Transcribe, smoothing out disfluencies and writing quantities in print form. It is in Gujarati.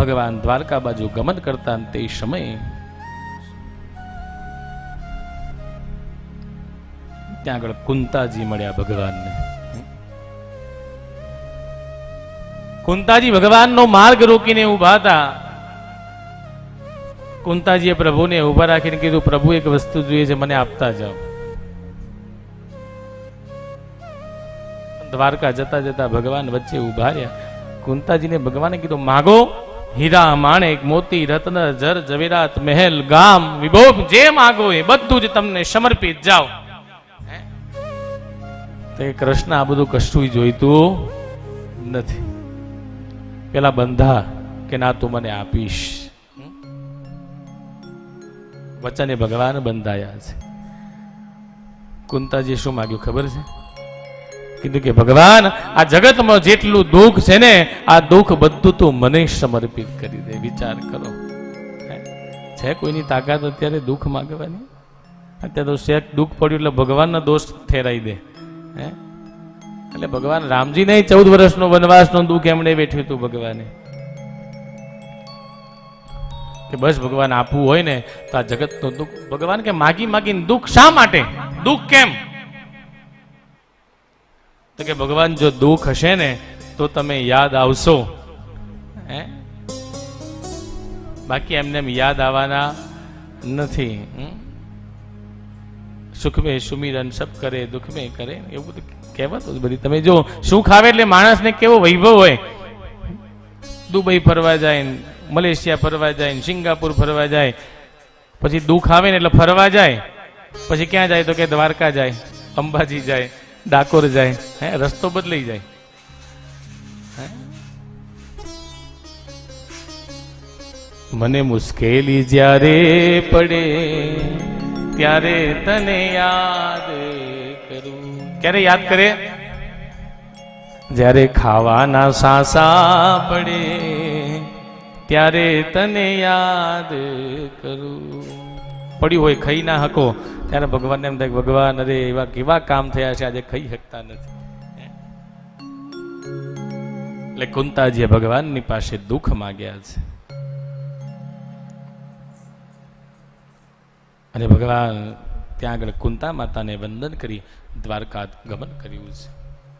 ભગવાન દ્વારકા બાજુ ગમન કરતા તે સમયે ત્યાં આગળ કુંતાજી મળ્યા ભગવાનને. કુંતાજી ભગવાનનો માર્ગ રોકીને ઉભા હતા. કુંતાજીએ પ્રભુને ઉભા રાખીને કીધું, પ્રભુ એક વસ્તુ જોઈએ છે, મને આપતા જાઓ. દ્વારકા જતા જતા ભગવાન વચ્ચે ઉભા રહ્યા. કુંતાજીને ભગવાને કીધું, માગો, હીરા માણેક મોતી રત્ન જર જવેરાત મહેલ ગામ વિભોગ જે માગો એ બધું જ તમને સમર્પિત, જાઓ. તે કૃષ્ણ આ બધું કશું જોઈતું નથી. પેલા બંધા કે ના તું મને આપીશ. વચને ભગવાન બંધાયા છે. કુંતાજી શું માગ્યું ખબર છે? કીધું કે ભગવાન, આ જગતમાં જેટલું દુઃખ છે ને, આ દુઃખ બધું તું મને સમર્પિત કરી દે. વિચાર કરો, છે કોઈની તાકાત અત્યારે દુઃખ માંગવાની? અત્યારે તો શેક દુઃખ પડ્યું એટલે ભગવાનનો દોષ ઠેરાઈ દે. એટલે ભગવાન રામજી નહીં 14 વર્ષનો વનવાસનો દુઃખ એમણે વેઠ્યું હતું ભગવાને. કે બસ ભગવાન આપવું હોય ને તો આ જગતનું દુઃખ. ભગવાન કે માગી માગીને દુઃખ શા માટે? દુઃખ કેમ? તો કે ભગવાન જો દુઃખ હશે ને તો તમે યાદ આવશો, બાકી એમને યાદ આવવાના નથી. સુખ મેં સુમિરન સબ કરે, દુઃખ મેં કરે, એવું બધું કહેવત બધી. તમે જો સુખ આવે એટલે માણસને કેવો વૈભવ હોય. દુબઈ ફરવા જાય, મલેશિયા ફરવા જાય, સિંગાપુર ફરવા જાય. પછી દુઃખ આવે ને એટલે ફરવા જાય. પછી ક્યાં જાય? તો કે દ્વારકા જાય, અંબાજી જાય, ડાકોર જાય. રસ્તો બદલાઈ જાય. મને મુશ્કેલી જ્યારે પડે ત્યારે તને યાદ કરું. ક્યારે યાદ કરે? જ્યારે ખાવાના સાસા પડે ત્યારે તને યાદ કરું. પડ્યું હોય ખાઈ ના હકો ત્યારે ભગવાનને એમ થાય, ભગવાન અરે એવા કેવા કામ થયા છે, આજે ખાઈ શકતા નથી. એટલે કુંતાજીએ ભગવાનની પાસે દુઃખ માંગ્યા છે અને ભગવાન ત્યાં આગળ કુંતા માતાને વંદન કરી દ્વારકા ગમન કર્યું છે.